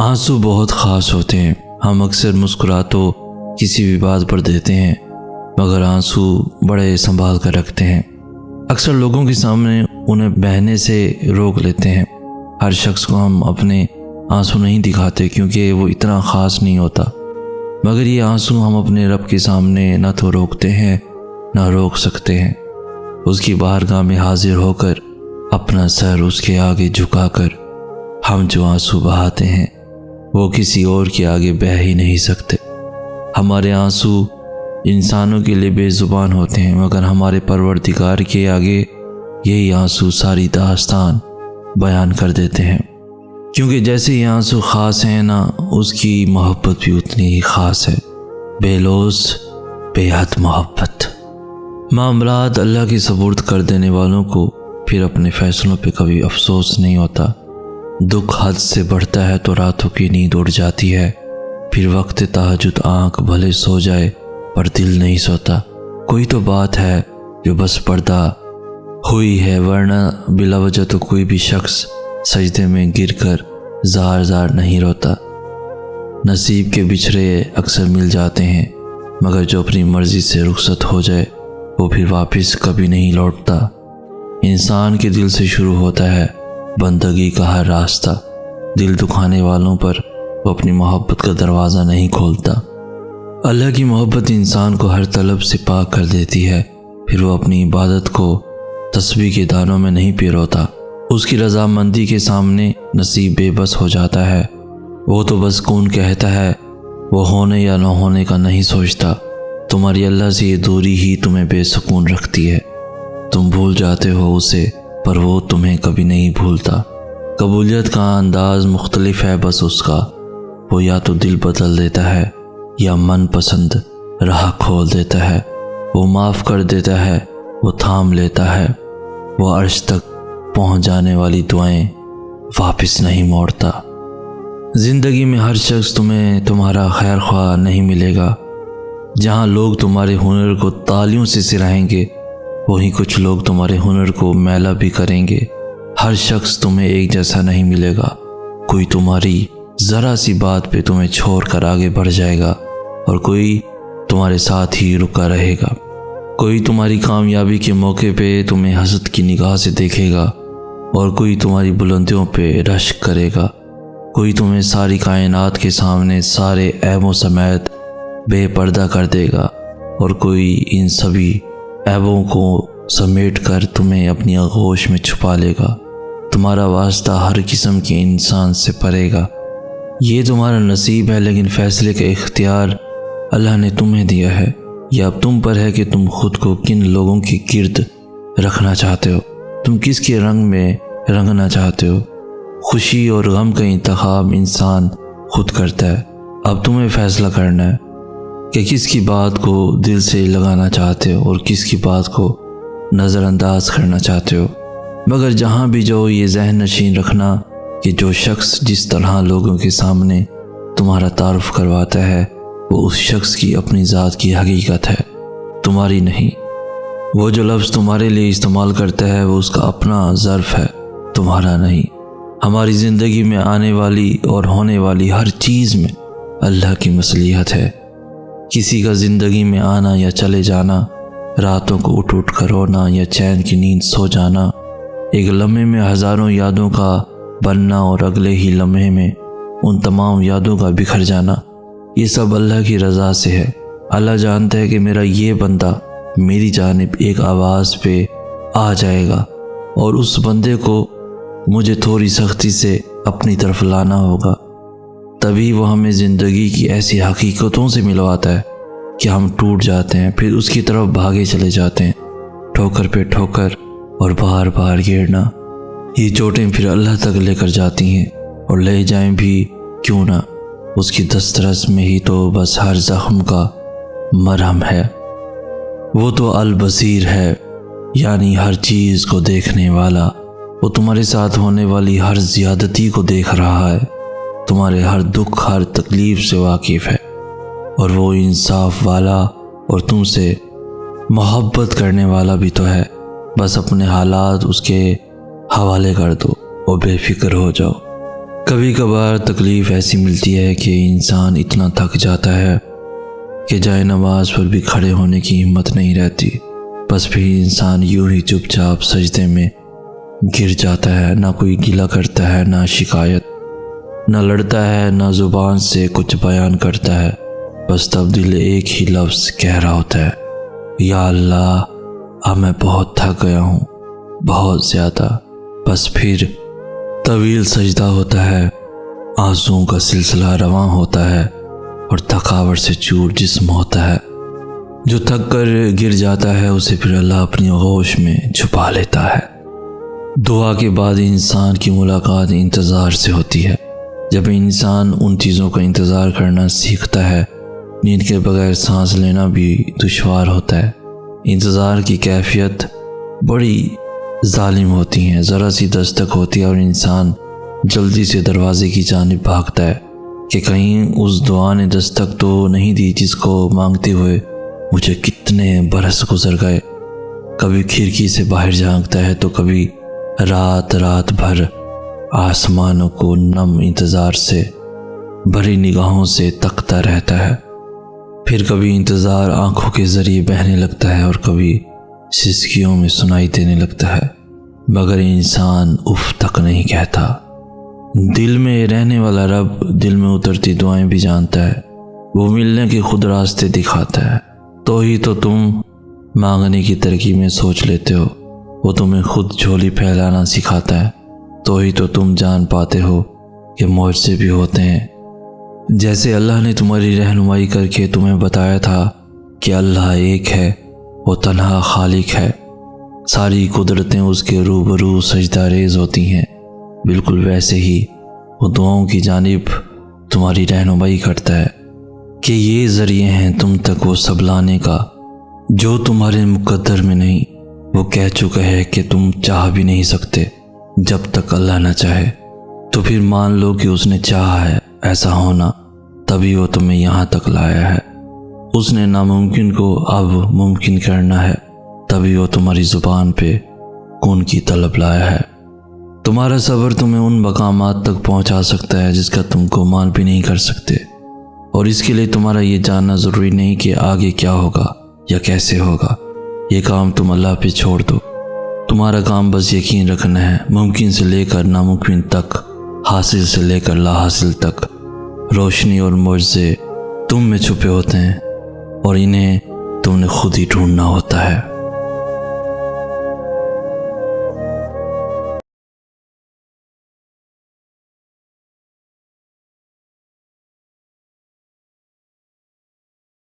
آنسو بہت خاص ہوتے ہیں۔ ہم اکثر مسکرا تو کسی بھی بات پر دیتے ہیں، مگر آنسو بڑے سنبھال کر رکھتے ہیں۔ اکثر لوگوں کے سامنے انہیں بہنے سے روک لیتے ہیں۔ ہر شخص کو ہم اپنے آنسو نہیں دکھاتے کیونکہ وہ اتنا خاص نہیں ہوتا، مگر یہ آنسو ہم اپنے رب کے سامنے نہ تو روکتے ہیں نہ روک سکتے ہیں۔ اس کی بارگاہ میں حاضر ہو کر اپنا سر اس کے آگے جھکا کر ہم جو آنسو بہاتے ہیں وہ کسی اور کے آگے بہہ ہی نہیں سکتے۔ ہمارے آنسو انسانوں کے لیے بے زبان ہوتے ہیں، مگر ہمارے پروردگار کے آگے یہی آنسو ساری داستان بیان کر دیتے ہیں، کیونکہ جیسے یہ آنسو خاص ہیں نا، اس کی محبت بھی اتنی ہی خاص ہے، بے لوث بے حد محبت۔ معاملات اللہ کے سپرد کر دینے والوں کو پھر اپنے فیصلوں پہ کبھی افسوس نہیں ہوتا۔ دکھ حد سے بڑھتا ہے تو راتوں کی نیند اڑ جاتی ہے، پھر وقت تہجد آنکھ بھلے سو جائے پر دل نہیں سوتا۔ کوئی تو بات ہے جو بس پردہ ہوئی ہے، ورنہ بلا وجہ تو کوئی بھی شخص سجدے میں گر کر زار زار نہیں روتا۔ نصیب کے بچھڑے اکثر مل جاتے ہیں، مگر جو اپنی مرضی سے رخصت ہو جائے وہ پھر واپس کبھی نہیں لوٹتا۔ انسان کے دل سے شروع ہوتا ہے بندگی کا ہر راستہ۔ دل دکھانے والوں پر وہ اپنی محبت کا دروازہ نہیں کھولتا۔ اللہ کی محبت انسان کو ہر طلب سے پاک کر دیتی ہے، پھر وہ اپنی عبادت کو تسبیح کے دانوں میں نہیں پیروتا۔ اس کی رضامندی کے سامنے نصیب بے بس ہو جاتا ہے۔ وہ تو بس کون کہتا ہے، وہ ہونے یا نہ ہونے کا نہیں سوچتا۔ تمہاری اللہ سے یہ دوری ہی تمہیں بے سکون رکھتی ہے۔ تم بھول جاتے ہو اسے، پر وہ تمہیں کبھی نہیں بھولتا۔ قبولیت کا انداز مختلف ہے بس اس کا، وہ یا تو دل بدل دیتا ہے یا من پسند راہ کھول دیتا ہے۔ وہ معاف کر دیتا ہے، وہ تھام لیتا ہے، وہ عرش تک پہنچ جانے والی دعائیں واپس نہیں موڑتا۔ زندگی میں ہر شخص تمہیں تمہارا خیر خواہ نہیں ملے گا۔ جہاں لوگ تمہارے ہنر کو تالیوں سے سراہیں گے، وہیں کچھ لوگ تمہارے ہنر کو میلا بھی کریں گے۔ ہر شخص تمہیں ایک جیسا نہیں ملے گا۔ کوئی تمہاری ذرا سی بات پہ تمہیں چھوڑ کر آگے بڑھ جائے گا، اور کوئی تمہارے ساتھ ہی رکا رہے گا۔ کوئی تمہاری کامیابی کے موقع پہ تمہیں حسد کی نگاہ سے دیکھے گا، اور کوئی تمہاری بلندیوں پہ رشک کرے گا۔ کوئی تمہیں ساری کائنات کے سامنے سارے عیبوں سمیت بے پردہ کر دے گا، اور کوئی ان سبھی عیبوں کو سمیٹ کر تمہیں اپنی آغوش میں چھپا لے گا۔ تمہارا واسطہ ہر قسم کے انسان سے پڑے گا۔ یہ تمہارا نصیب ہے، لیکن فیصلے کا اختیار اللہ نے تمہیں دیا ہے۔ یہ اب تم پر ہے کہ تم خود کو کن لوگوں کے گرد رکھنا چاہتے ہو، تم کس کے رنگ میں رنگنا چاہتے ہو۔ خوشی اور غم کا انتخاب انسان خود کرتا ہے۔ اب تمہیں فیصلہ کرنا ہے کہ کس کی بات کو دل سے لگانا چاہتے ہو اور کس کی بات کو نظر انداز کرنا چاہتے ہو۔ مگر جہاں بھی جاؤ یہ ذہن نشین رکھنا کہ جو شخص جس طرح لوگوں کے سامنے تمہارا تعارف کرواتا ہے، وہ اس شخص کی اپنی ذات کی حقیقت ہے، تمہاری نہیں۔ وہ جو لفظ تمہارے لیے استعمال کرتا ہے وہ اس کا اپنا ظرف ہے، تمہارا نہیں۔ ہماری زندگی میں آنے والی اور ہونے والی ہر چیز میں اللہ کی مصلحت ہے۔ کسی کا زندگی میں آنا یا چلے جانا، راتوں کو اٹھ اٹھ کر رونا یا چین کی نیند سو جانا، ایک لمحے میں ہزاروں یادوں کا بننا اور اگلے ہی لمحے میں ان تمام یادوں کا بکھر جانا، یہ سب اللہ کی رضا سے ہے۔ اللہ جانتا ہے کہ میرا یہ بندہ میری جانب ایک آواز پہ آ جائے گا، اور اس بندے کو مجھے تھوڑی سختی سے اپنی طرف لانا ہوگا۔ تبھی وہ ہمیں زندگی کی ایسی حقیقتوں سے ملواتا ہے کہ ہم ٹوٹ جاتے ہیں، پھر اس کی طرف بھاگے چلے جاتے ہیں، ٹھوکر پہ ٹھوکر اور بار بار گرنا۔ یہ چوٹیں پھر اللہ تک لے کر جاتی ہیں، اور لے جائیں بھی کیوں نہ، اس کی دسترس میں ہی تو بس ہر زخم کا مرہم ہے۔ وہ تو البصیر ہے، یعنی ہر چیز کو دیکھنے والا۔ وہ تمہارے ساتھ ہونے والی ہر زیادتی کو دیکھ رہا ہے، تمہارے ہر دکھ ہر تکلیف سے واقف ہے، اور وہ انصاف والا اور تم سے محبت کرنے والا بھی تو ہے۔ بس اپنے حالات اس کے حوالے کر دو اور بے فکر ہو جاؤ۔ کبھی کبھار تکلیف ایسی ملتی ہے کہ انسان اتنا تھک جاتا ہے کہ جائے نماز پر بھی کھڑے ہونے کی ہمت نہیں رہتی، بس پھر انسان یوں ہی چپ چاپ سجدے میں گر جاتا ہے، نہ کوئی گلہ کرتا ہے، نہ شکایت، نہ لڑتا ہے، نہ زبان سے کچھ بیان کرتا ہے، بس تب دل ایک ہی لفظ کہہ رہا ہوتا ہے، یا اللہ اب میں بہت تھک گیا ہوں، بہت زیادہ۔ بس پھر طویل سجدہ ہوتا ہے، آنسوؤں کا سلسلہ رواں ہوتا ہے اور تھکاوٹ سے چور جسم ہوتا ہے۔ جو تھک کر گر جاتا ہے اسے پھر اللہ اپنی آغوش میں چھپا لیتا ہے۔ دعا کے بعد انسان کی ملاقات انتظار سے ہوتی ہے۔ جب انسان ان چیزوں کا انتظار کرنا سیکھتا ہے جن کے بغیر سانس لینا بھی دشوار ہوتا ہے۔ انتظار کی کیفیت بڑی ظالم ہوتی ہیں، ذرا سی دستک ہوتی ہے اور انسان جلدی سے دروازے کی جانب بھاگتا ہے کہ کہیں اس دعا نے دستک تو نہیں دی جس کو مانگتے ہوئے مجھے کتنے برس گزر گئے۔ کبھی کھڑکی سے باہر جھانکتا ہے تو کبھی رات بھر آسمانوں کو نم انتظار سے بھری نگاہوں سے تکتا رہتا ہے۔ پھر کبھی انتظار آنکھوں کے ذریعے بہنے لگتا ہے اور کبھی سسکیوں میں سنائی دینے لگتا ہے، مگر انسان اف تک نہیں کہتا۔ دل میں رہنے والا رب دل میں اترتی دعائیں بھی جانتا ہے، وہ ملنے کے خود راستے دکھاتا ہے۔ تو ہی تو تم مانگنے کی ترکیب میں سوچ لیتے ہو، وہ تمہیں خود جھولی پھیلانا سکھاتا ہے۔ تو ہی تو تم جان پاتے ہو کہ معجزے بھی ہوتے ہیں۔ جیسے اللہ نے تمہاری رہنمائی کر کے تمہیں بتایا تھا کہ اللہ ایک ہے، وہ تنہا خالق ہے، ساری قدرتیں اس کے روبرو سجدہ ریز ہوتی ہیں، بالکل ویسے ہی وہ دعاؤں کی جانب تمہاری رہنمائی کرتا ہے کہ یہ ذریعے ہیں تم تک وہ سب لانے کا جو تمہارے مقدر میں نہیں۔ وہ کہہ چکا ہے کہ تم چاہ بھی نہیں سکتے جب تک اللہ نہ چاہے، تو پھر مان لو کہ اس نے چاہا ہے ایسا ہونا، تبھی وہ تمہیں یہاں تک لایا ہے۔ اس نے ناممکن کو اب ممکن کرنا ہے، تبھی وہ تمہاری زبان پہ کون کی طلب لایا ہے۔ تمہارا صبر تمہیں ان مقامات تک پہنچا سکتا ہے جس کا تم گمان بھی نہیں کر سکتے، اور اس کے لیے تمہارا یہ جاننا ضروری نہیں کہ آگے کیا ہوگا یا کیسے ہوگا۔ یہ کام تم اللہ پہ چھوڑ دو، تمہارا کام بس یقین رکھنا ہے۔ ممکن سے لے کر ناممکن تک، حاصل سے لے کر لا حاصل تک، روشنی اور معجزے تم میں چھپے ہوتے ہیں اور انہیں تم نے خود ہی ڈھونڈنا ہوتا ہے۔